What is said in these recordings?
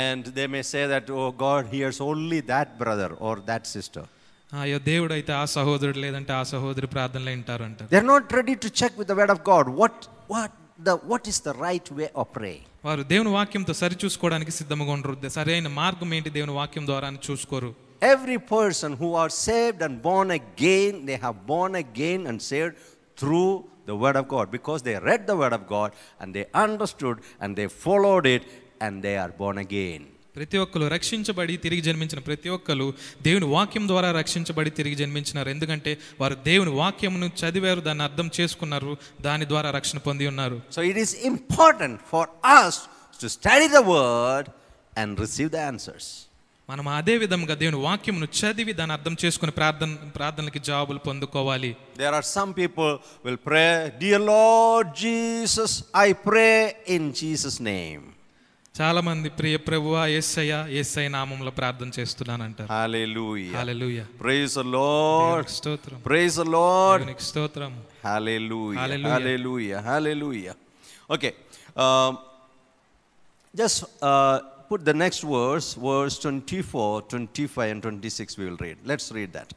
And they may say that, oh, God hears only that brother or that sister. అయ్యో దేవుడు అయితే ఆ సహోదరుడు లేదంటే ఆ సహోదరి ప్రార్థనలు వింటారు అంటారు. They are not ready to check with the word of God what is the right way of praying. వారు దేవుని వాక్యంతో సరి చూసుకోవడానికి సిద్ధంగా ఉండరు. సరైన మార్గం ఏంటి దేవుని వాక్యం ద్వారా అని చూసుకోరు. Every person who are saved and born again, they have born again and saved through the word of God, because they read the word of God and they understood and they followed it and they are born again. ప్రతి ఒక్కరు రక్షించబడి తిరిగి జన్మించిన ప్రతి ఒక్కరు దేవుని వాక్యం ద్వారా రక్షించబడి తిరిగి జన్మించినారు. ఎందుకంటే వారు దేవుని వాక్యమును చదివారు, దాన్ని అర్థం చేసుకున్నారు, దాని ద్వారా రక్షణ పొంది ఉన్నారు. So it is important for us to study the word and receive the answers. మనం అదే విధంగా దేవుని వాక్యమును చదివి దాన్ని అర్థం చేసుకుని ప్రార్థనలకి జవాబులు పొందుకోవాలి. There are some people will pray, dear Lord Jesus, I pray in Jesus name. చాలా మంది ప్రియ ప్రభువా యేసయ్య యేసయ్య నామములో ప్రార్థన చేస్తున్నాను అంటారు. Hallelujah. Hallelujah. Praise the Lord. స్తోత్రం. Praise the Lord. దేవునికి స్తోత్రం. Hallelujah. Hallelujah. Hallelujah. Hallelujah. Okay. Just put the next verse 24, 25 and 26 we will read. Let's read that.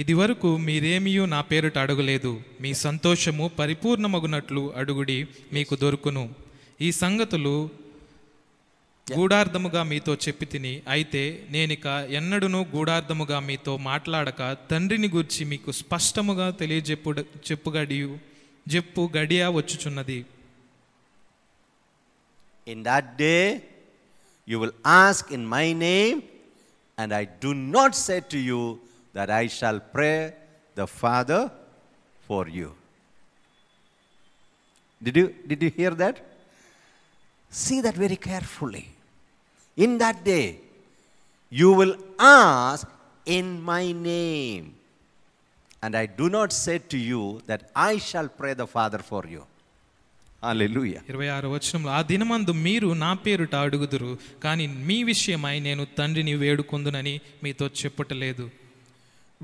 ఇది వరకు మీరేమియూ నా పేరుట అడగలేదు, మీ సంతోషము పరిపూర్ణమగునట్లు అడుగుడి, మీకు దొరుకును. ఈ సంగతులు గూఢార్థముగా మీతో చెప్పి తిని, అయితే నేనిక ఎన్నడూనూ గూఢార్థముగా మీతో మాట్లాడక తండ్రిని గూర్చి మీకు స్పష్టముగా చెప్పు గడియ వచ్చుచున్నది. In that day you will ask in my name, and I do not say to you that I shall pray the Father for you. Did you hear that? See that very carefully. In that day you will ask in my name, and I do not say to you that I shall pray the Father for you. Hallelujah. 26వ వచనంలో, ఆ దినమందు మీరు నా పేరుట అడుగుదురు, కానీ మీ విషయమై నేను తండ్రిని వేడుకొందునని మీతో చెప్పటలేదు.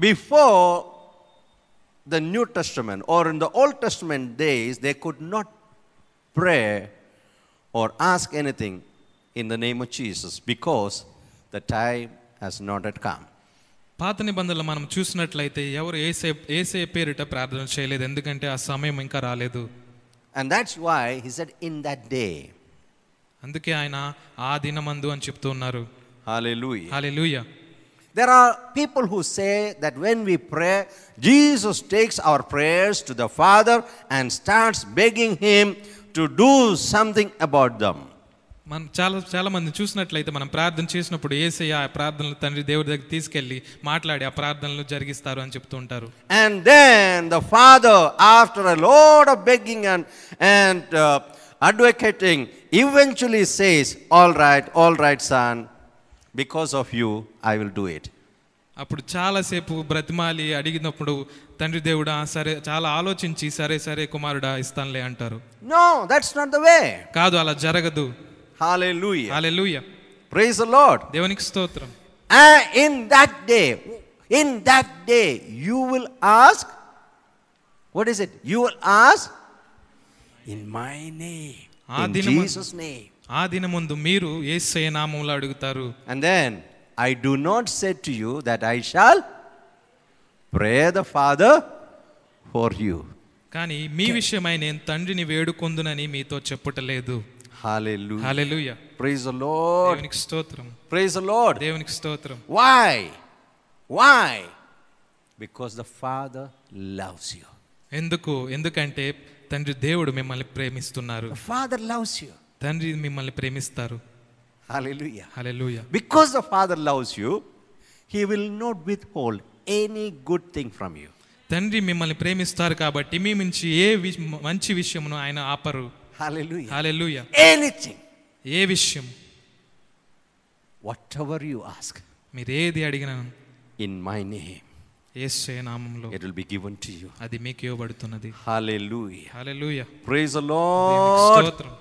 Before the New Testament or in the Old Testament days, they could not pray or ask anything in the name of Jesus because the time has not yet come. పాత నిబంధనలు మనం చూసినట్లయితే ఎవరు యేసయ్య పేరిట ప్రార్థన చేయలేదు, ఎందుకంటే ఆ సమయం ఇంకా రాలేదు. And that's why he said in that day. అందుకే ఆయన ఆ దినమందు అని చెప్తూ ఉన్నారు. Hallelujah. Hallelujah. There are people who say that when we pray, Jesus takes our prayers to the Father and starts begging him to do something about them. మనం చాలా మంది చూసినట్లయితే మనం ప్రార్థన చేసినప్పుడు యేసయ్య ఆ ప్రార్థనలు తండ్రి దేవుడి దగ్గర తీసుకెళ్ళి మాట్లాడి ఆ ప్రార్థనలు జరిగిస్తారు అని చెప్తూ ఉంటారు. And then the Father, after a lot of begging and advocating, eventually says, all right son, because of you I will do it. అప్పుడు చాలాసేపు బ్రతిమాలి అడిగినప్పుడు తండ్రి దేవుడా సరే, చాలా ఆలోచించి సరే కుమారుడా ఇస్తానులే అంటారు. No, that's not the way. కాదు, అలా జరగదు. Hallelujah. Hallelujah. Praise the Lord. దేవునికి స్తోత్రం. In that day you will ask, what is it? You will ask in my name, in Jesus name. ఆ దినమందు మీరు యేసయ్య నామములో అడుగుతారు. And then I do not say to you that I shall pray the Father for you. కానీ మీ విషయమై నేను తండ్రిని వేడుకొందునని మీతో చెప్పటలేదు. Hallelujah. Hallelujah. Praise the Lord. దేవునికి స్తోత్రం. Praise the Lord. దేవునికి స్తోత్రం. Why? Because the Father loves you. ఎందుకంటే తండ్రి దేవుడు మిమ్మల్ని ప్రేమిస్తున్నారు. The Father loves you. తండ్రి మిమ్మల్ని ప్రేమిస్తారు. Hallelujah. Hallelujah. Because the Father loves you, he will not withhold any good thing from you. తండ్రి మిమ్మల్ని ప్రేమిస్తారు కాబట్టి మీ నుంచి ఏ మంచి విషయమును ఆయన ఆపరు. Hallelujah. హల్లెలూయా. Anything, ఏ విషయం, whatever you ask, మీరు ఏది అడిగినా in my name, యేసయ్య నామములో it will be given to you. అది మీకు ఇవ్వబడుతున్నది. Hallelujah. హల్లెలూయా. Praise the దేవునికి Lord. స్తోత్రం.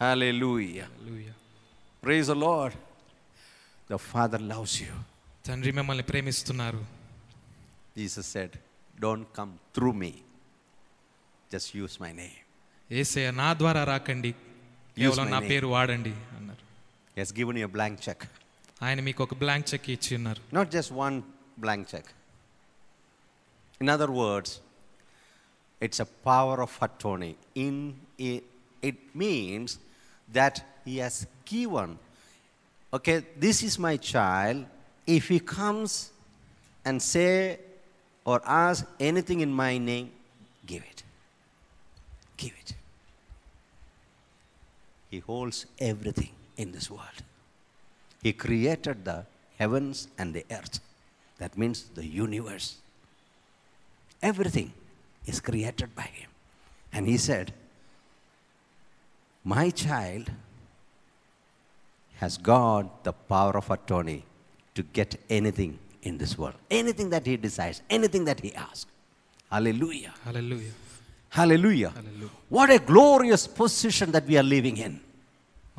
Hallelujah. Hallelujah. Praise the Lord. The Father loves you. తండ్రి మిమ్మల్ని ప్రేమిస్తున్నారు. Jesus said, don't come through me, just use my name. యేసయ్య నా ద్వారా రాకండి, కేవలం my నా name. పేరు వాడండి అన్నారు. He has given you a blank check. ఆయన మీకు ఒక బ్లాంక్ చెక్ ఇచ్చి ఉన్నారు. Not just one blank check. In other words, it's a power of attorney. It means that he has given, okay, this is my child. If he comes and say or ask anything in my name, give it. Give it. He holds everything in this world. He created the heavens and the earth. That means the universe. Everything is created by him. And he said, my child has got the power of attorney to get anything in this world. Anything that he desires, anything that he asks. Hallelujah. Hallelujah. Hallelujah. Hallelujah. What a glorious position that we are living in.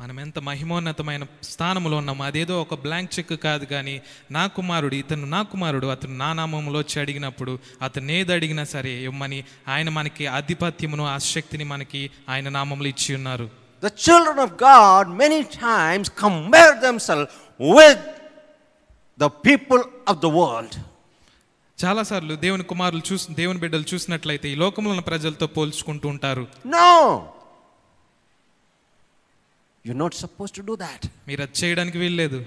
మనం ఎంత మహిమోన్నతమైన స్థానంలో ఉన్నాము. అదేదో ఒక blank cheque కాదు, కానీ నా కుమారుడు, ఇతను నా కుమారుడు, అతను నా నామంలో వచ్చి అడిగినప్పుడు అతను ఏది అడిగినా సరే ఇవ్వమని ఆయన మనకి ఆధిపత్యమును ఆ శక్తిని మనకి ఆయన నామంలో ఇచ్చి ఉన్నారు. The children of God many times compare themselves with the people of the world. చాలాసార్లు దేవుని కుమారులు దేవుని బిడ్డలు చూసినట్లయితే ఈ లోకంలో ఉన్న ప్రజలతో పోల్చుకుంటూ ఉంటారు. No. You're not supposed to do that. మీరు అది చేయడానికి వీల్లేదు.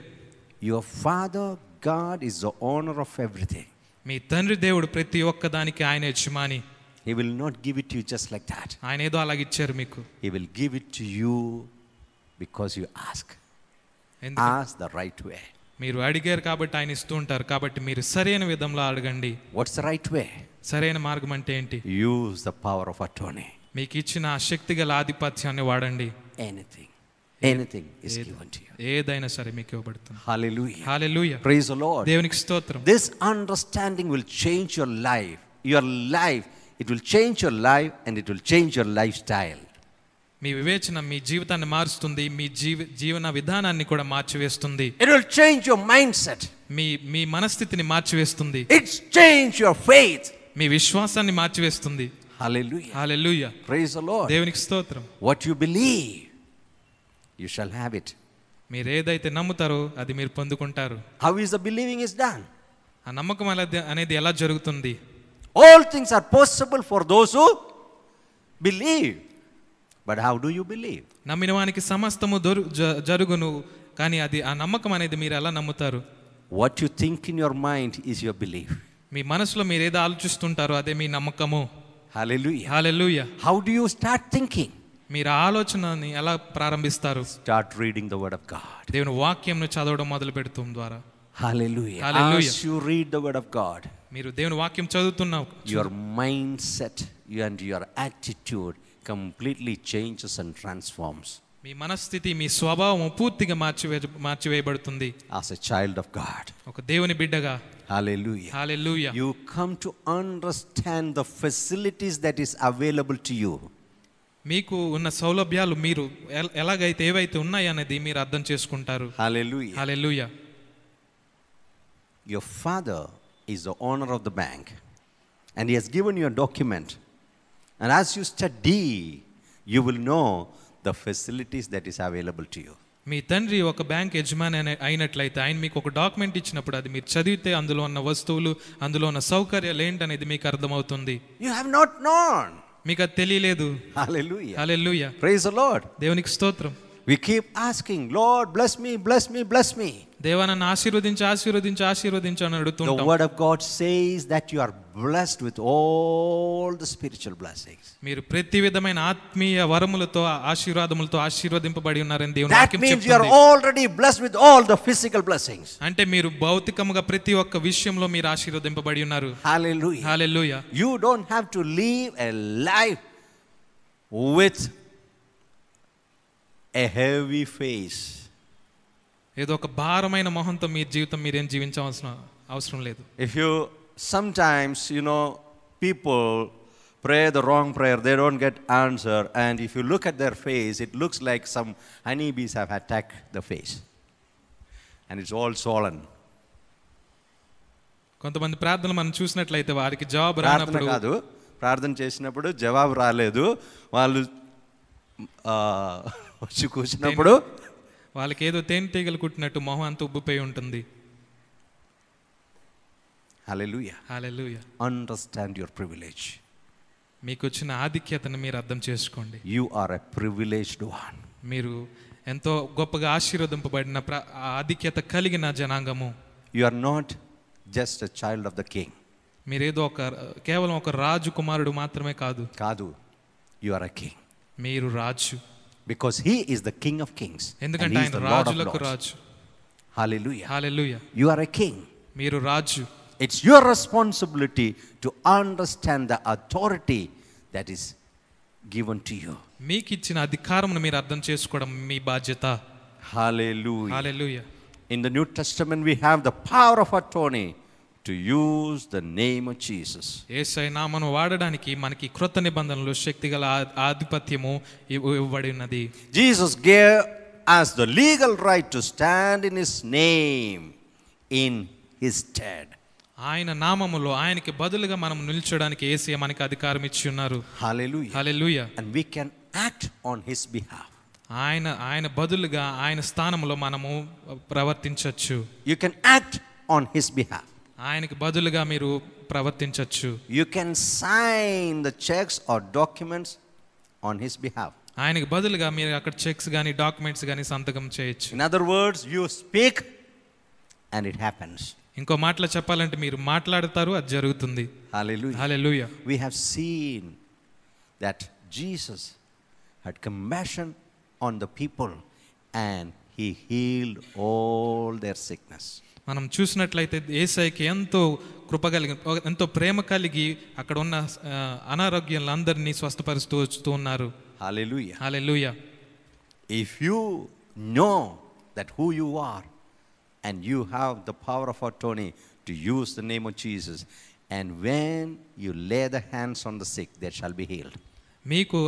Your Father God is the owner of everything. మీ తండ్రి దేవుడు ప్రతి ఒక్క దానికి ఆయన యజమాని. He will not give it to you just like that. ఆయన ఏదో అలాగ ఇచ్చారు మీకు. He will give it to you because you ask. Ask the right way. మీరు అడిగారు కాబట్టి ఆయన ఇస్తూ ఉంటారు. కాబట్టి మీరు సరైన విధంలో అడగండి. What's the right way? సరైన మార్గం అంటే ఏంటి? Use the power of attorney. మీకు ఇచ్చిన ఆ శక్తిగల ఆధిపత్యాన్ని వాడండి. Anything is given to you. ఏదైనా సరే మీకు ఇవ్వబడుతుంది. Hallelujah. Hallelujah. Praise the Lord. దేవునికి స్తోత్రం. This understanding will change your life. Your life, it will change your life and it will change your lifestyle. మీ వివేచన మీ జీవితాన్ని మారుస్తుంది. మీ జీవన విధానాన్ని కూడా మార్చివేస్తుంది. It will change your mindset. Me మనస్థితిని మార్చివేస్తుంది. It's change your faith. మీ విశ్వాసాన్ని మార్చివేస్తుంది. Hallelujah. Hallelujah. Praise the Lord. దేవునికి స్తోత్రం. What you believe, you shall have it. మీరు ఏదైతే నమ్ముతారో అది మీరు పొందుకుంటారు. How is the believing is done? ఆ నమ్మకం అనేది ఎలా జరుగుతుంది? All things are possible for those who believe. But how do you believe? నమ్మిన వానికి సమస్తము జరుగును. కానీ అది ఆ నమ్మకం అనేది మీరు ఎలా నమ్ముతారు? What you think in your mind is your belief. మీ మనసులో మీరు ఏదో ఆలోచిస్తుంటారో అదే మీ నమ్మకము. Hallelujah. Hallelujah. How do you start thinking? మీరు ఆలోచనని ఎలా ప్రారంభిస్తారు? Start reading the word of God. దేవుని వాక్యంను చదవడం మొదలు పెడతాం ద్వారా. Hallelujah. Hallelujah. As you read the word of God, మీరు దేవుని వాక్యం చదువుతున్నావు, your mindset and your attitude completely changes and transforms. మీ మనస్థితి మీ స్వభావం పూర్తిగా మార్చివేయబడుతుంది. As a child of God. ఒక దేవుని బిడ్డగా. Hallelujah. Hallelujah. You come to understand the facilities that is available to you. మీకు ఉన్న సౌలభ్యాలు మీరు ఎలాగైతే ఏవైతే ఉన్నాయి అనేది మీరు అర్థం చేసుకుంటారు. Hallelujah. Hallelujah. Your father is the owner of the bank and he has given you a document, and as you study you will know the facilities that is available to you. మీ తండ్రి ఒక bank యజమాని అయినట్లయితే ఆయన మీకు ఒక document ఇచ్చినప్పుడు అది మీరు చదివితే అందులో ఉన్న వస్తువులు అందులో ఉన్న సౌకర్యాలు ఏంటనేది మీకు అర్థమవుతుంది. You have not known. మీకు అది తెలియలేదు. Hallelujah. Hallelujah. Praise the Lord. దేవునికి స్తోత్రం. We keep asking, Lord, bless me, bless me, bless me. దేవా నన్ను ఆశీర్వదించు ఆశీర్వదించు ఆశీర్వదించు అని అడుగుతుంటాం. The word of God says that you are blessed with all the spiritual blessings. మీరు ప్రతి విధమైన ఆత్మీయ వరములతో ఆశీర్వాదములతో ఆశీర్వదింపబడి ఉన్నారని దేవుని వాక్యం చెప్తుంది. That means you are already blessed with all the physical blessings. అంటే మీరు భౌతికముగా ప్రతి ఒక్క విషయంలో మీరు ఆశీర్వదింపబడి ఉన్నారు. Hallelujah. Hallelujah. You don't have to live a life with a heavy face. ఏదో ఒక భారమైన మొహంతో మీ జీవితం మీరేం జీవించవలసిన అవసరం లేదు. If you sometimes, people pray the wrong prayer, they don't get answer, and if you look at their face, it looks like some honeybees have attacked the face and it's all swollen. కొంతమంది ప్రార్థనలు మనం చూసినట్లయితే వారికి జవాబు రానప్పుడు ప్రార్థన చేసినప్పుడు జవాబు రాలేదు, వాళ్ళు వచ్చి కూర్చున్నప్పుడు వాళ్ళకి ఏదో తేనెటీగలు కుట్టినట్టు మొహం అంతా ఉబ్బిపోయి ఉంటుంది. Hallelujah. Hallelujah. Understand your privilege. మీకు వచ్చిన ఆధిక్యతను మీరు అర్థం చేసుకోండి. You are a privileged one. మీరు ఎంతో గొప్పగా ఆశీర్వదింపబడిన ఆధిక్యత కలిగిన జనాంగము. You are not just a child of the king. మీరేదో కేవలం ఒక రాజు కుమారుడు మాత్రమే కాదు. You are a king. మీరు రాజు. Because he is the King of Kings. ఎందుకంటే ఆయన రాజులకు రాజు. Hallelujah. Hallelujah. You are a king. మీరు రాజు. It's your responsibility to understand the authority that is given to you. మీకు ఇచ్చిన అధికారమును మీరు అర్థం చేసుకోవడం మీ బాధ్యత. Hallelujah. Hallelujah. In the New Testament we have the power of attorney to use the name of Jesus. యేసయ్య నామమును వాడడానికి మనకి క్రొత్త నిబంధనలో శక్తిగల ఆధిపత్యము ఇవ్వబడినది. Jesus gave us the legal right to stand in his name in his stead. ఆయన నామములో ఆయనకి బదులుగా మనం నిల్చోడానికి యేసయ్య మనకి అధికారం ఇచ్చి ఉన్నారు. Hallelujah. Hallelujah. And we can act on his behalf. ఆయన బదులుగా ఆయన స్థానంలో మనము ప్రవర్తించవచ్చు. You can act on his behalf. ఆయనకి బదులుగా మీరు ప్రవర్తించవచ్చు. You can sign the checks or documents on his behalf. ఆయనకి బదులుగా మీరు అక్కడ చెక్స్ గాని డాక్యుమెంట్స్ గాని సంతకం చేయొచ్చు. In other words, you speak and it happens. ఇంకో మాటలో చెప్పాలంటే మీరు మాట్లాడతారు, అది జరుగుతుంది. Hallelujah. Hallelujah. We have seen that Jesus had compassion on the people and he healed all their sickness. మనం చూసినట్లయితే యేసయ్యకి ఎంతో కృప కలిగి, ఎంతో ప్రేమ కలిగి అక్కడ ఉన్న అనారోగ్యాలందరినీ స్వస్థపరుస్తూ వస్తూ ఉన్నారు. Hallelujah. Hallelujah. If you know that who you are and you have the power of attorney to use the name of Jesus, and when you lay the hands on the sick, they shall be healed. మీకు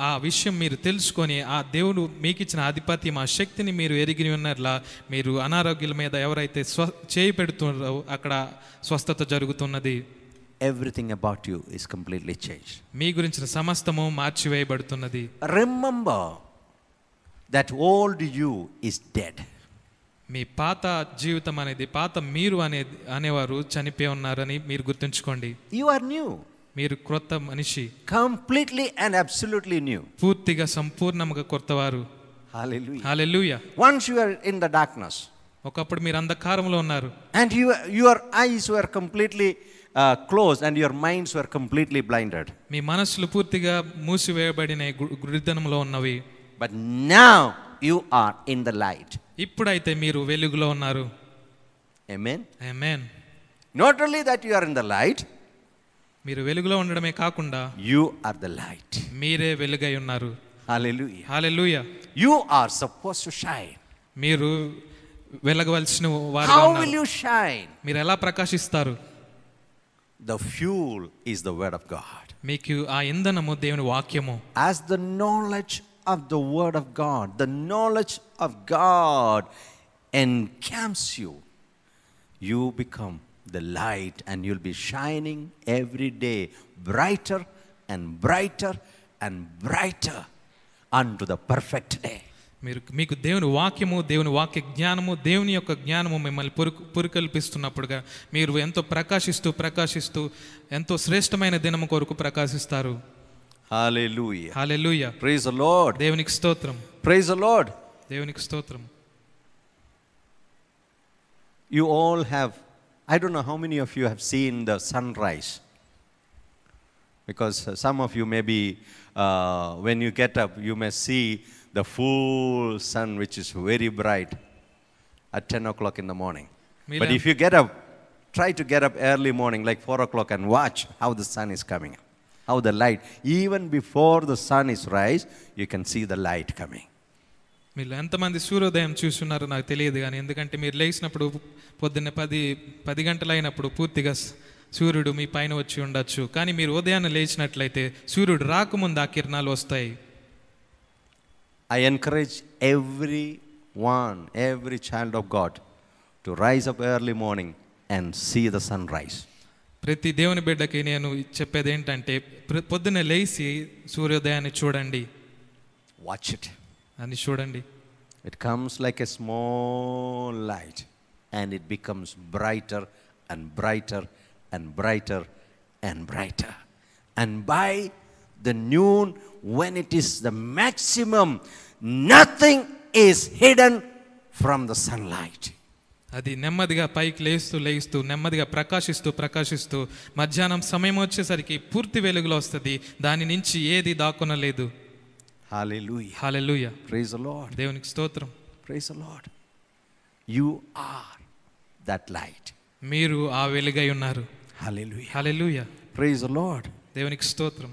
ఆ విషయం మీరు తెలుసుకొని ఆ దేవుడు మీకు ఇచ్చిన ఆధిపత్యం, ఆ శక్తిని మీరు ఎరిగి ఉన్నట్లా మీరు అనారోగ్యాల మీద ఎవరైతే చేయి పెడుతున్నారో అక్కడ స్వస్థత జరుగుతున్నది. Everything about you is completely changed. మీ గురించిన సమస్తము మార్చివేయబడుతున్నది. Remember that old you is dead. మీ పాత జీవితం అనేది, పాత మీరు అనేవారు చనిపోయి ఉన్నారని మీరు గుర్తుంచుకోండి. You are new. మీరు క్రొత్త మనిషి. Completely and absolutely new. పూర్తిగా సంపూర్ణంగా కొత్తవారు. Hallelujah. Hallelujah. Once you are in the darkness. ఒకప్పుడు మీరు అంధకారంలో ఉన్నారు. And your eyes were completely closed and your minds were completely blinded. మీ మనసులు పూర్తిగా మూసివేయబడిన గుడ్డితనంలో ఉన్నవి. But now you are in the light. ఇప్పుడైతే మీరు వెలుగులో ఉన్నారు. Amen. Amen. Not only that you are in the light, మీరు వెలుగులో ఉండడమే కాకుండా you are the light. మీరే వెలుగై ఉన్నారు. Hallelujah. Hallelujah. You are supposed to shine. మీరు వెలగవలసిన వారు. How will you shine? మీరు ఎలా ప్రకాశిస్తారు? The fuel is the word of God. మీకు ఆ ఇంధనము దేవుని వాక్యము. As the knowledge of the word of God, the knowledge of God encamps you, you become the light and you'll be shining every day brighter and brighter and brighter unto the perfect day. మీకు దేవుని వాక్యము, దేవుని వాక్య జ్ఞానము, దేవుని యొక్క జ్ఞానము మిమ్మల్ని పురికల్పిస్తున్నప్పుడుగా మీరు ఎంతో ప్రకాశిస్తూ ఎంతో శ్రేష్టమైన దినము కొరకు ప్రకాశిస్తారు. Hallelujah. Hallelujah. Praise the Lord. దేవునికి స్తోత్రం. Praise the Lord. దేవునికి స్తోత్రం. You all have, I don't know how many of you have seen the sunrise, because some of you maybe when you get up you may see the full sun which is very bright at 10 o'clock in the morning. But if you get up, try to get up early morning like 4 o'clock and watch how the sun is coming up, how the light, even before the sun is rise, you can see the light coming. మీరు ఎంతమంది సూర్యోదయం చూస్తున్నారో నాకు తెలియదు, కానీ ఎందుకంటే మీరు లేచినప్పుడు పొద్దున్న 10 గంటలు అయినప్పుడు పూర్తిగా సూర్యుడు మీ పైన వచ్చి ఉండొచ్చు. కానీ మీరు ఉదయాన్నే లేచినట్లయితే సూర్యుడు రాకముందు ఆ కిరణాలు వస్తాయి. I encourage every child of God to rise up early morning and see the sunrise. ప్రతి దేవుని బిడ్డకి నేను చెప్పేది ఏంటంటే పొద్దున్నే లేచి సూర్యోదయాన్ని చూడండి. Watch it. అని చూడండి. It comes like a small light and it becomes brighter and brighter and brighter and brighter. And by the noon, when it is the maximum, nothing is hidden from the sunlight. అది నెమ్మదిగా పైకి లేస్తూ నెమ్మదిగా ప్రకాశిస్తూ మధ్యాహ్నం సమయం వచ్చేసరికి పూర్తి వెలుగులో వస్తుంది. దాని నుంచి ఏది దాక్కునలేదు. Hallelujah. Hallelujah. Praise the Lord. దేవునికి స్తోత్రం. Praise the Lord. You are that light. మీరు ఆ వెలుగై ఉన్నారు. Hallelujah. Hallelujah. Praise the Lord. దేవునికి స్తోత్రం.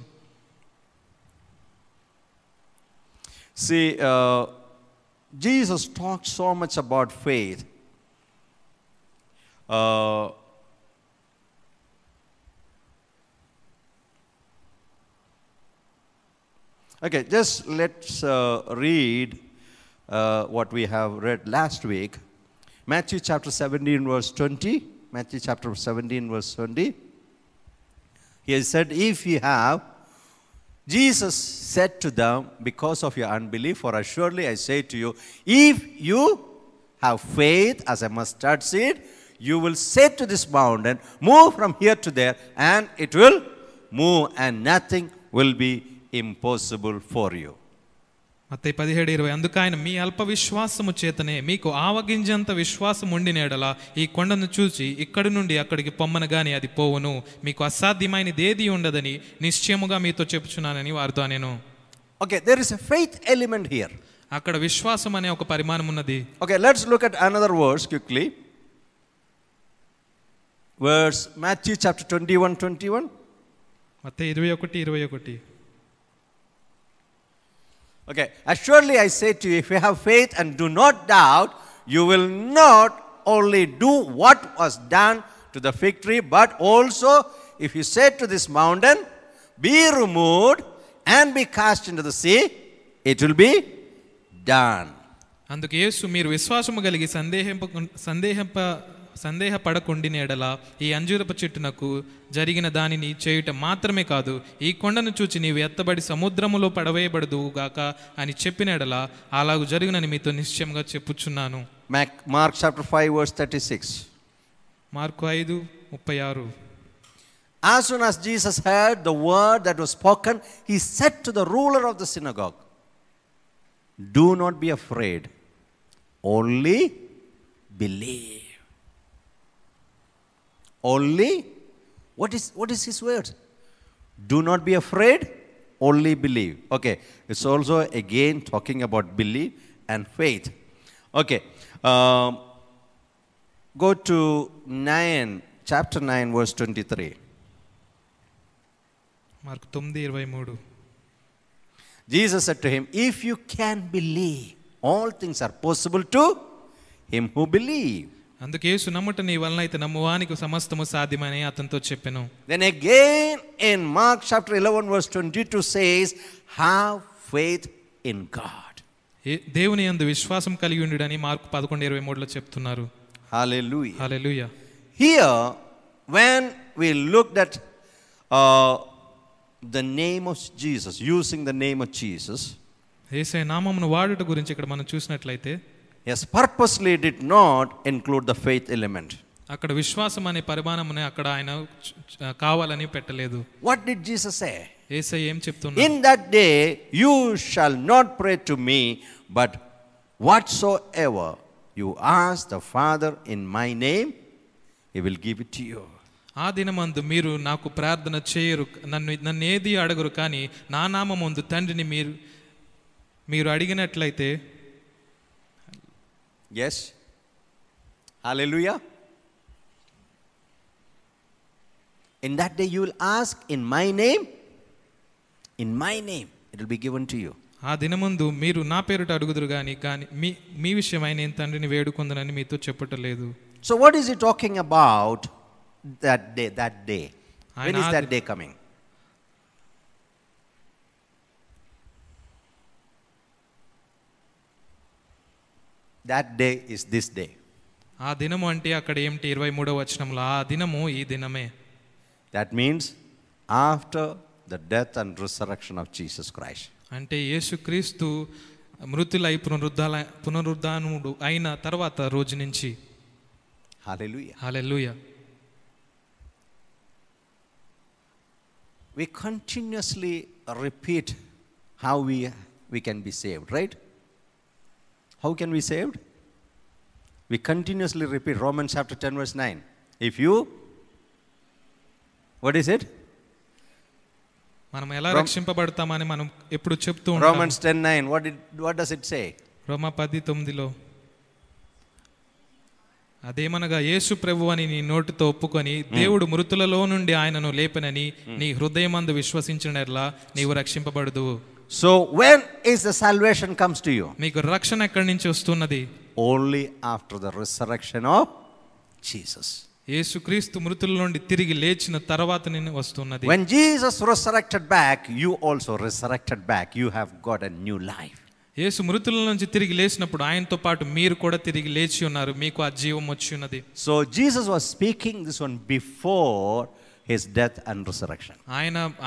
See, Jesus talked so much about faith. Okay, just let's read what we have read last week. Matthew chapter 17 verse 20. Matthew chapter 17 verse 20. He said, if you have, Jesus said to them, because of your unbelief, for assuredly I say to you, if you have faith as a mustard seed, you will say to this mountain, move from here to there, and it will move, and nothing will be impossible for you. మత్తయి 17:20. అందుకైన మీ అల్ప విశ్వాసము చేతనే మీకు ఆవగింజంత విశ్వాసం ఉండిన యెడల ఈ కొండను చూచి ఇక్కడి నుండి అక్కడికి పొమ్మన గాని అది పోవును, మీకు అసాధ్యమైనది ఏది ఉండదని నిశ్చయముగా మీతో చెప్పుచున్నానని వారితో అనెను. Okay, there is a faith element here. అక్కడ విశ్వాసం అనే ఒక పరిమాణం ఉన్నది. Okay, let's look at another verse quickly. Verse Matthew chapter 21:21. Mattayi 21:21. Okay, assuredly I say to you, if you have faith and do not doubt, you will not only do what was done to the fig tree, but also if you say to this mountain, be removed and be cast into the sea, it will be done. అందుకు యేసు మీరు విశ్వాసము కలిగి సందేహపడకుండిన యెడల ఈ అంజూరపు చెట్టునకు జరిగిన దానిని చేయుట మాత్రమే కాదు, ఈ కొండను చూచి నీవు ఎత్తబడి సముద్రములో పడవేయబడదువు గాక అని చెప్పిన యెడల అలాగు జరుగునని మీతో నిశ్చయంగా చెప్పుచున్నాను. Mark chapter 5 verse 36. Mark 5:36. As soon as Jesus heard the word that was spoken, he said to the ruler of the synagogue, do not be afraid, only believe. Only, what is his word? Do not be afraid, only believe. Okay, it's also again talking about belief and faith. Okay, go to chapter 9 verse 23. Mark 9:23. Jesus said to him, if you can believe, all things are possible to him who believe. అందుకే యేసు నమ్ముట నీ వలన అయితే నమ్మువానికి సమస్తము సాధ్యమని అతనితో చెప్పెను. Then again in Mark chapter 11 verse 22 says, have faith in God. దేవుని యందు విశ్వాసం కలిగి ఉండుడని మార్కు 11:23లో చెప్తున్నారు. Hallelujah. Hallelujah. Here when we looked at the name of Jesus, using the name of Jesus, యేసయ్య నామమును వాడుట గురించి ఇక్కడ మనం చూసినట్లయితే, yes, purposely did not include the faith element. అక్కడ విశ్వాసం అనే పరిమాణమునే అక్కడ ఆయన కావాలని పెట్టలేదు. What did Jesus say? యేసయ్య ఏం చెప్తున్నారు? In that day you shall not pray to me, but whatsoever you ask the Father in my name, he will give it to you. ఆ దినమందు మీరు నాకు ప్రార్థన చేయరు, నన్ను ఏది అడగరు, కానీ నా నామమందు తండ్రిని మీరు అడిగినట్లయితే. Yes. Hallelujah. In that day you will ask in my name. In my name it will be given to you. ఆ దినమందు మీరు నా పేరుట అడుగుదురు కానీ మీ విషయమై నేను తండ్రిని వేడుకొందునని మీతో చెప్పటలేదు. So what is he talking about that day? When is that day coming? That day is this day. ఆ దినము అంటే అక్కడ ఏమిటి? 23వ వచనంలో ఆ దినము ఈ దినమే. That means after the death and resurrection of Jesus Christ. అంటే యేసుక్రీస్తు మృతులై పునరుద్ధానుడు అయిన తర్వాత రోజు నుంచి. Hallelujah. Hallelujah. We continuously repeat how we can be saved, right? How can we saved? We continuously repeat Romans chapter 10 verse 9. If you, what is it? మనం ఎలా రక్షింపబడతామని మనం ఎప్పుడు చెప్తూ ఉంటాం. Romans 10:9. What does it say? రోమా 10:9లో అదేమనగా యేసు ప్రభువని నీ నోటితో ఒప్పుకొని దేవుడు మృతులలో నుండి ఆయనను లేపనని నీ హృదయమందు విశ్వసించినట్లా నీవు రక్షింపబడుదువు. So when is the salvation comes to you? మీకు రక్షణ ఎక్కడి నుంచి వస్తున్నది? Only after the resurrection of Jesus. యేసుక్రీస్తు మృతుల నుండి తిరిగి లేచిన తర్వాత నేను వస్తున్నది. When Jesus resurrected back, you also resurrected back. You have got a new life. యేసు మృతుల నుంచి తిరిగి లేచినప్పుడు ఆయనతో పాటు మీరు కూడా తిరిగి లేచి ఉన్నారు. మీకు ఆ జీవం వచ్చి ఉన్నది. So Jesus was speaking this one before his death and resurrection.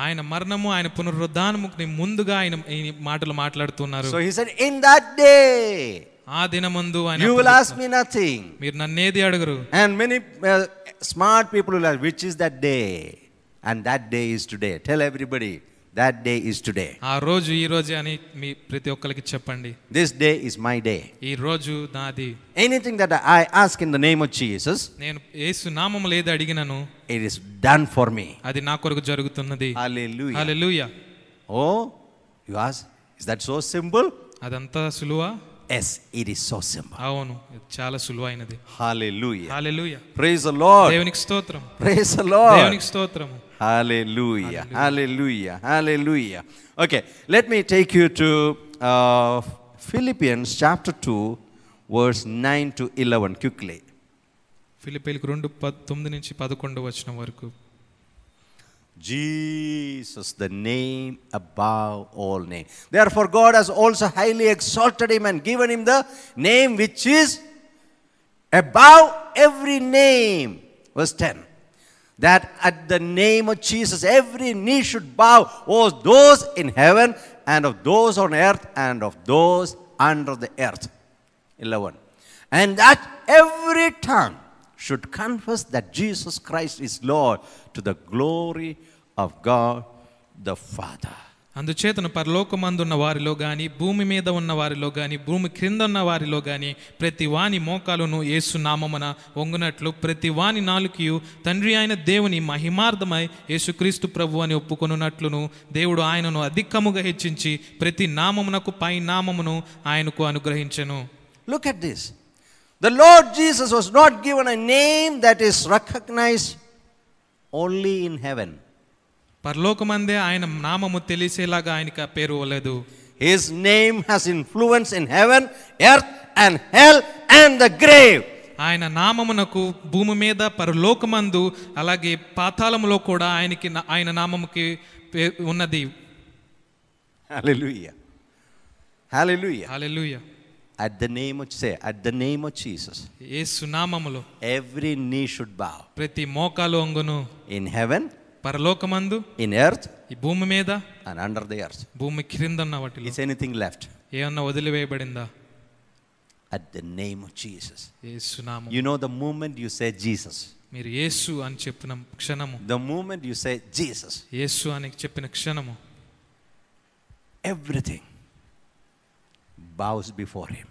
ఆయన మరణము ఆయన పునరుద్ధానముకి ముందుగా ఆయన ఈ మాటలు మాట్లాడుతున్నారు. So he said, in that day, ఆ దినమందు ఆయన you will ask me nothing. మీరు నన్నేది అడగరు. And many smart people will ask, which is that day? And that day is today. Tell everybody, that day is today. ఆ రోజు ఈ రోజే అని మీ ప్రతి ఒక్కరికి చెప్పండి. This day is my day. ఈ రోజు నాది. Anything that I ask in the name of Jesus, నేను యేసు నామములో ఏది అడిగినను it is done for me. అది నా కొరకు జరుగుతున్నది. Hallelujah. Hallelujah. Oh, you ask, is that so simple? అదంతా సులువా? Yes, it is so simple. అవును, చాలా సులువైనది. Hallelujah. Hallelujah. Praise the Lord. దేవునికి స్తోత్రం. Praise the Lord. దేవునికి స్తోత్రం. Hallelujah. Hallelujah. Hallelujah. Okay, let me take you to Philippians chapter 2 verse 9 to 11 quickly. ఫిలిప్పీయులకు 2:9 నుంచి 11 వచనం వరకు. Jesus, the name above all names. Therefore God has also highly exalted him and given him the name which is above every name. Verse 10. That at the name of Jesus every knee should bow, of those in heaven and of those on earth and of those under the earth. 11. And that every tongue should confess that Jesus Christ is Lord, to the glory of God the Father. అందుచేతను పరలోకమందున్న వారిలో గాని భూమి మీద ఉన్న వారిలో గాని భూమి క్రింద ఉన్న వారిలో గాని ప్రతి వాని మోకాలును యేసు నామమున వంగునట్లు ప్రతి వాని నాలుకయు తండ్రి అయిన దేవుని మహిమార్థమై యేసుక్రీస్తు ప్రభువు అని ఒప్పుకొనున్నట్లును దేవుడు ఆయనను అధికముగా హెచ్చించి ప్రతి నామమునకు పై నామమును ఆయనకు అనుగ్రహించెను. Look at this. The Lord Jesus was not given a name that is recognized only in heaven. పరలోకమందే ఆయన నామము తెలిసేలాగా ఆయనకి ఆ పేరు ఇవ్వలేదు. His name has influence in heaven, earth and hell and the grave. ఆయన నామమునకు భూమి మీద పరలోకమందు అలాగే పాతాళములో కూడా ఆయన నామముకి ఉన్నది. Hallelujah. Hallelujah. Hallelujah. At the name of, say, at the name of Jesus, యేసు నామములో every knee should bow. ప్రతి మోకాలు వంగును. In heaven, పరలోకమందు, in earth ఈ భూమి మీద, and under the earth. భూమి క్రిందన్న వాటిలో Is anything left? ఏమన్నా వదిలివేయబడిందా? At the name of Jesus. యేసు నామం. You know, the moment you say Jesus, మీరు యేసు అని చెప్పిన క్షణము, the moment you say Jesus, యేసు అని చెప్పిన క్షణము everything bows before him.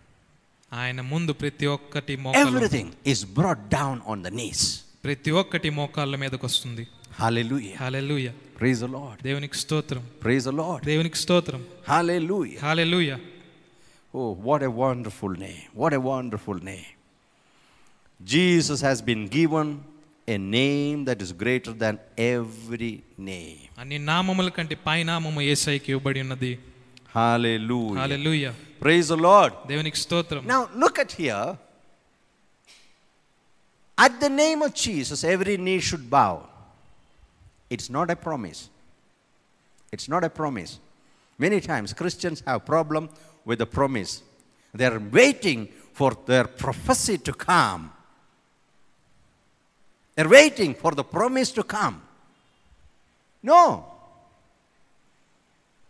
ఆయన ముందు ప్రతి ఒక్కటి మోకాలు, Everything is brought down on the knees. ప్రతి ఒక్కటి మోకాళ్ళ మీదకి వస్తుంది. Hallelujah. Hallelujah. Praise the Lord. దేవునికి స్తోత్రం. Praise the Lord. దేవునికి స్తోత్రం. Hallelujah. Hallelujah. Oh, what a wonderful name. What a wonderful name. Jesus has been given a name that is greater than every name. అన్ని నామముల కంటే పై నామము యేసయ్యకి ఇవ్వబడి ఉన్నది. Hallelujah. Hallelujah. Praise the Lord. దేవునికి స్తోత్రం. Now look at here. At the name of Jesus every knee should bow. It's not a promise. It's not a promise. Many times Christians have problem with the promise. They are waiting for their prophecy to come. They're waiting for the promise to come. No.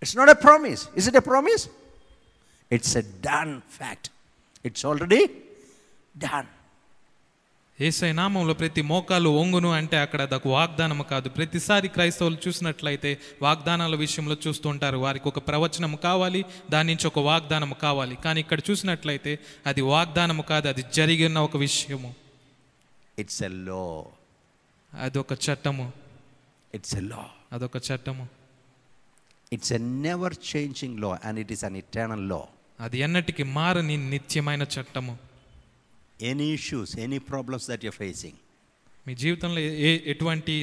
It's not a promise. Is it a promise? It's a done fact. It's already done. యేసయ్య నామంలో ప్రతి మోకాలు వంగును అంటే అక్కడ అదొక వాగ్దానం కాదు. ప్రతిసారి క్రైస్తవులు చూసినట్లయితే వాగ్దానాల విషయంలో చూస్తూ ఉంటారు. వారికి ఒక ప్రవచనం కావాలి, దాని నుంచి ఒక వాగ్దానం కావాలి. కానీ ఇక్కడ చూసినట్లయితే అది వాగ్దానము కాదు, అది జరిగిన ఒక విషయము. It's a law. అదొక చట్టము. It's a law. అదొక చట్టము. It's a never changing law and it is an eternal law. అది ఎన్నటికి మారని నిత్యమైన చట్టము. Any issues, any problems that you're facing, మీ జీవితంలో ఎటువంటి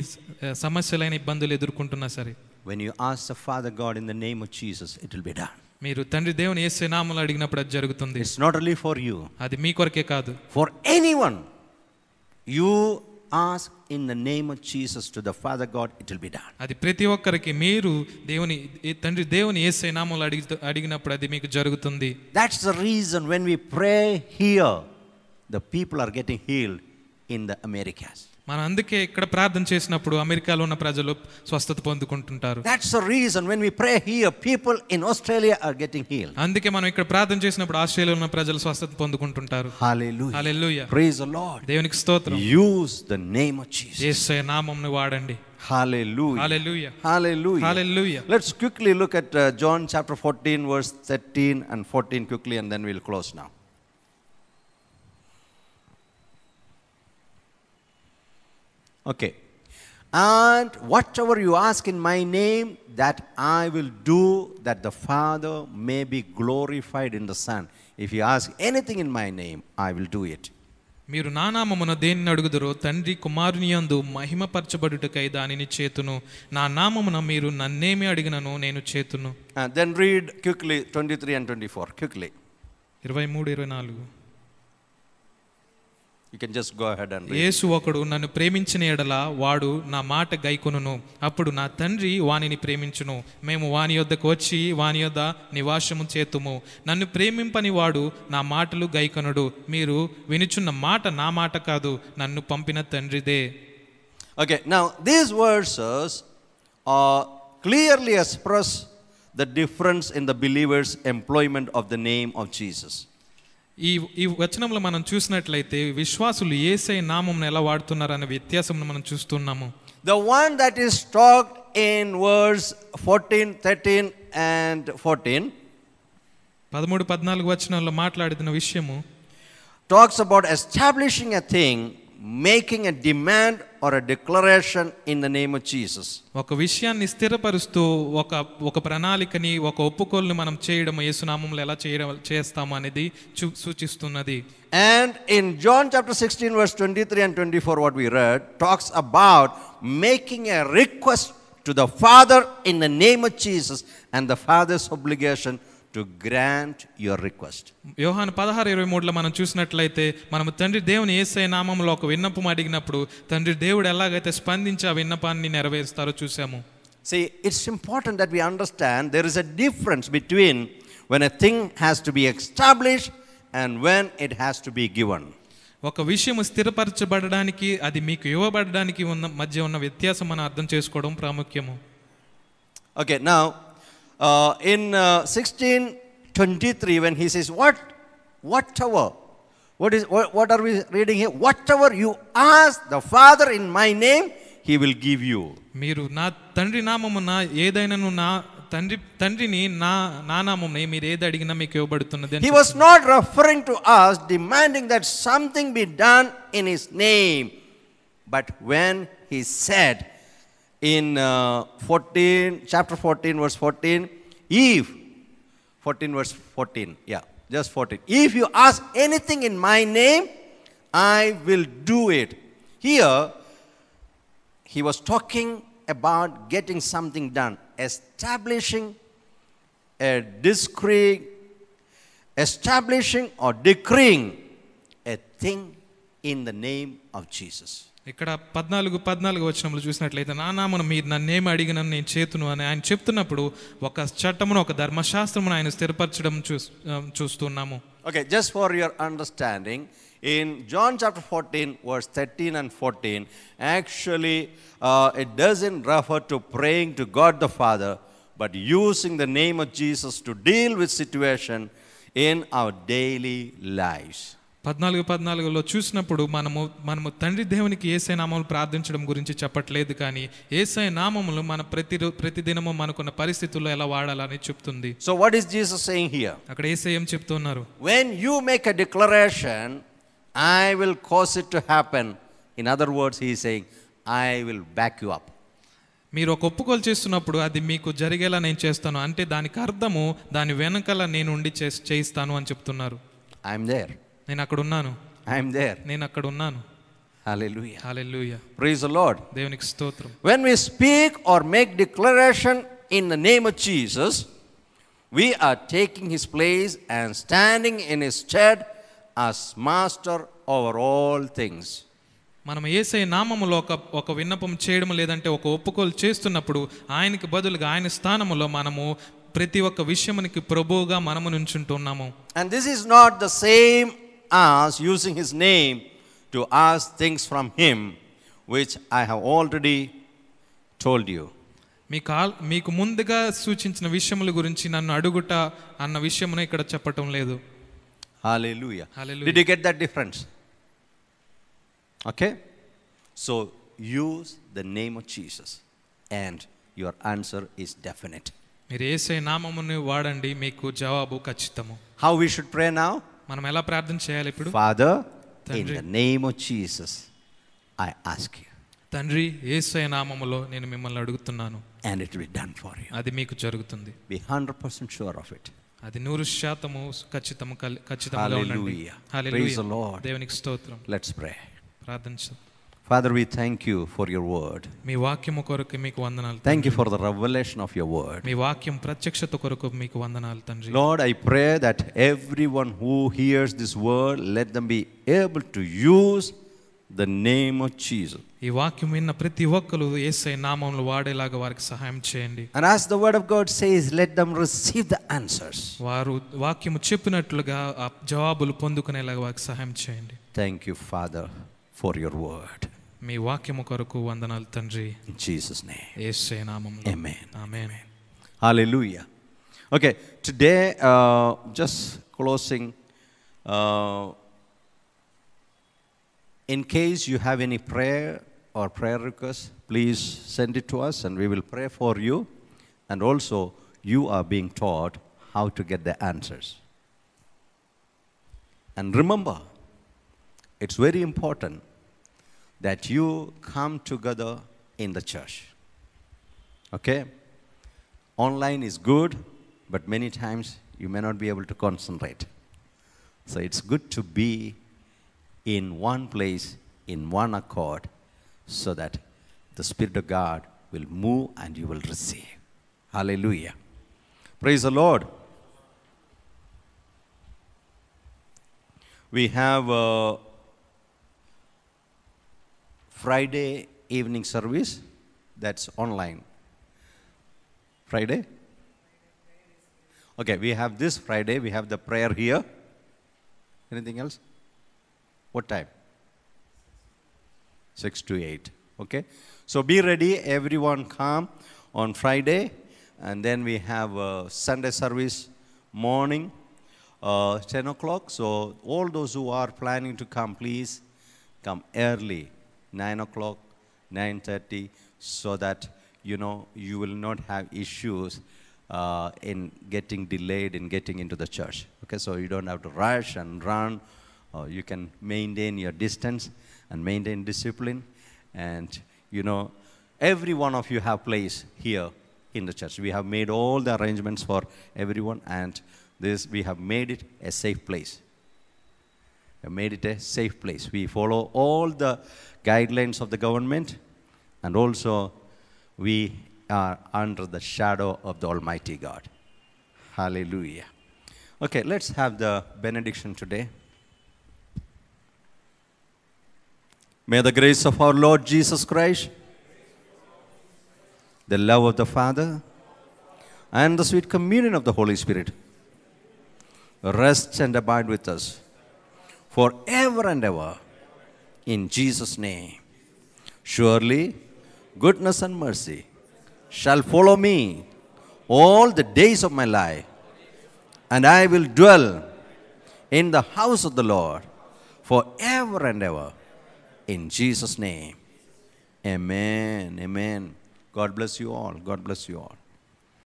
సమస్యలైన ఇబ్బందులు ఎదుర్కొంటున్నా సరే, when you ask the Father God in the name of Jesus, it will be done. మీరు తండ్రి దేవుని యేసు నామములో అడిగినప్పుడు అది జరుగుతుంది. It's not only for you. అది మీ కొరకే కాదు. For anyone you ask in the name of Jesus to the Father God, it will be done. అది ప్రతి ఒక్కరికి మీరు తండ్రి దేవుని యేసు నామములో అడిగినప్పుడు అది మీకు జరుగుతుంది. That's the reason when we pray here, the people are getting healed in the Americas. మనం అందుకే ఇక్కడ ప్రార్థన చేసినప్పుడు అమెరికాలో ఉన్న ప్రజలు స్వస్థత పొందుకుంటుంటారు. That's the reason when we pray here, people in Australia are getting healed. అందుకే మనం ఇక్కడ ప్రార్థన చేసినప్పుడు ఆస్ట్రేలియాలో ఉన్న ప్రజలు స్వస్థత పొందుకుంటుంటారు. Hallelujah. Hallelujah. Praise the Lord. దేవునికి స్తోత్రం. Use the name of Jesus. యేసు నామమును వాడండి. Hallelujah. Hallelujah. Hallelujah. Hallelujah. Let's quickly look at John chapter 14 verse 13 and 14 quickly, and then we'll close now. Okay. And whatever you ask in my name, that I will do, that the Father may be glorified in the Son. If you ask anything in my name, I will do it. మీరు నా నామమున దేనిని అడుగుదురో తండ్రి కుమారుని యందు మహిమపరచబడుటకై దానిని చేతును. నా నామమున మీరు నన్నేమి అడిగినను నేను చేతును. Then read quickly 23 and 24. Quickly. 23, 24. You can just go ahead and read. యేసు ఒకడు నన్ను ప్రేమించిన ఎడల వాడు నా మాట గైకొనును. అప్పుడు నా తండ్రి వానిని ప్రేమించును. మేము వాని యొద్దకు వచ్చి వాని యొద్ద నివాసము చేతుము. నన్ను ప్రేమింపని వాడు నా మాటలు గైకొనుడు. మీరు వినుచున్న మాట నా మాట కాదు, నన్ను పంపిన తండ్రిదే. Okay, now these verses clearly express the difference in the believers' employment of the name of Jesus. ఈ వచనంలో మనం చూసినట్లయితే విశ్వాసులు యేసయ్య నామమును ఎలా వాడుతున్నారు అనే వ్యత్యాసం మనం చూస్తున్నాము. The one that is talked in verse 14, 13 and 14 13, 14 వచనాల్లో మాట్లాడిన విషయము talks about establishing a thing, making a demand or a declaration in the name of Jesus. ఒక విషయాన్ని స్థిరపరుస్తూ ఒక ప్రణాళికని ఒక ఒప్పుకోలుని మనం చేయడం యేసు నామములో ఎలా చేస్తాము అనేది సూచిస్తున్నది. And in John chapter 16 verse 23 and 24 what we read talks about making a request to the Father in the name of Jesus and the Father's obligation to grant your request. యోహాను 16:23లో మనం చూసినట్లయితే మనం తండ్రి దేవుని యేసయ్య నామములో ఒక విన్నపం అడిగినప్పుడు తండ్రి దేవుడు ఎలాగైతే స్పందించి ఆ విన్నపాన్ని నెరవేరుస్తారో చూసాము. See, it's important that we understand there is a difference between when a thing has to be established and when it has to be given. ఒక విషయం స్థిరపరచబడడానికి అది మీకు ఇవ్వబడడానికి మధ్య ఉన్న వ్యత్యాసం మనం అర్థం చేసుకోవడం ప్రాముఖ్యము. Okay, now in 16:23 when he says whatever what are we reading here? Whatever you ask the Father in my name, he will give you. మీరు నా తండ్రి నామమున ఏదైనాను నా తండ్రిని నా నామమున మీరు ఏది అడిగినా మీకు ఇవ్వబడుతున్నది. He was not referring to us demanding that something be done in his name, but when he said in chapter 14 verse 14, if 14 verse 14, yeah, just 14, if you ask anything in my name, I will do it. Here he was talking about getting something done, establishing or decreeing a thing in the name of Jesus. ఇక్కడ 14 వచనంలో చూసినట్లయితే నా నామమున మీరు నన్నేమి అడిగినా నేను చేతును అని ఆయన చెప్తున్నప్పుడు ఒక చట్టమును ఒక ధర్మశాస్త్రమును ఆయన స్థిరపరచడం చూస్తున్నాము. Okay, just for your understanding, in John chapter 14 verse 13 and 14 actually it doesn't refer to praying to God the Father but using the name of Jesus to deal with situation. in our daily lives. 14:14లో చూసినప్పుడు మనము తండ్రి దేవునికి యేసయ్య నామములో ప్రార్థించడం గురించి చెప్పట్లేదు, కానీ యేసయ్య నామములు మన ప్రతిదినము మనకున్న పరిస్థితుల్లో ఎలా వాడాలని చెప్తుంది. So what is Jesus saying here? అక్కడ యేసయ్య ఏం చెప్తున్నారు? When you make a declaration, I will cause it to happen. In other words, he is saying, I will back you up. మీరు ఒక ఒప్పుకోలు చేస్తున్నప్పుడు అది మీకు జరిగేలా నేను చేస్తాను అంటే దానికి అర్థము దాని వెనకాల నేను ఉండి చేయిస్తాను అని చెప్తున్నారు. I am there. నేను అక్కడ ఉన్నాను. I am there. నేను అక్కడ ఉన్నాను. Hallelujah. Hallelujah. Praise the Lord. దేవునికి స్తోత్రం. When we speak or make declaration in the name of Jesus, we are taking his place and standing in his stead as master over all things. మనం యేసయ్య నామములో ఒక విన్నపం చేయడం లేదంటే ఒక ఒప్పుకోలు చేస్తున్నప్పుడు ఆయనకి బదులుగా ఆయన స్థానములో మనము ప్రతి ఒక్క విషయమునికి ప్రభువుగా మనము నుంచుంటున్నాము. And this is not the same as using his name to ask things from him, which I have already told you. మీకు ముందుగా సూచించిన విషయముల గురించి నన్ను అడుగుట అన్న విషయమును ఇక్కడ చెప్పటం లేదు. Hallelujah. Hallelujah. Did you get that difference? Okay? So use the name of Jesus and your answer is definite. మీరు యేసయ్య నామమును వాడండి, మీకు జవాబు ఖచ్చితము. How we should pray now? మనం ఎలా ప్రార్థన చేయాలి ఇప్పుడు? Father, in the name of Jesus, I ask you. తండ్రి, యేసయ్య నామములో నేను మిమ్మల్ని అడుగుతున్నాను. And it will be done for you. అది మీకు జరుగుతుంది. Be 100% sure of it. అది 100% ఖచ్చితంగా ఉండండి. Hallelujah. Praise the Lord. దేవునికి స్తోత్రం. Let's pray. ప్రార్థించు. Father, we thank you for your word. మీ వాక్యము కొరకు మీకు వందనాలు. Thank you for the revelation of your word. మీ వాక్యం ప్రత్యక్షత కొరకు మీకు వందనాలు తండ్రి. Lord, I pray that everyone who hears this word, let them be able to use the name of Jesus. ఈ వాక్యం విన్న ప్రతి ఒక్కరు యేసయ్య నామములో వాడేలాగా వారికి సహాయం చేయండి. And as the word of God says, let them receive the answers. వారు వాక్యము చెప్పినట్లుగా ఆ జవాబులు పొందుకునేలాగా వారికి సహాయం చేయండి. Thank you, Father, for your word. మీ వాక్యము కొరకు వందనాలు తండ్రి. In Jesus' name. యేసయ్య నామములో. Amen. Amen. Hallelujah. Okay, today just closing, in case you have any prayer or prayer request, please send it to us and we will pray for you. And also you are being taught how to get the answers. And remember, it's very important that you come together in the church. Okay? Online is good, but many times you may not be able to concentrate. So it's good to be in one place, in one accord, so that the Spirit of God will move and you will receive. Hallelujah. Praise the Lord. We have Friday evening service that's online. Friday? Okay, we have this Friday, we have the prayer here. Anything else? What time? 6 to 8. Okay, so be ready, everyone come on Friday, and then we have Sunday service morning, 10 o'clock. So all those who are planning to come, please come early, 9 o'clock, 9:30, so that you will not have issues in getting delayed in getting into the church. Okay, so you don't have to rush and run. You can maintain your distance and maintain discipline. And every one of you have place here in the church. We have made all the arrangements for everyone, and we have made it a safe place. We have made it a safe place. We follow all the guidelines of the government, and also we are under the shadow of the Almighty God. Hallelujah. Okay, let's have the benediction today. May the grace of our Lord Jesus Christ, the love of the Father, and the sweet communion of the Holy Spirit rest and abide with us forever and ever. In Jesus' name. Surely, goodness and mercy shall follow me all the days of my life, and I will dwell in the house of the Lord forever and ever. In Jesus' name. Amen. Amen. God bless you all. God bless you all.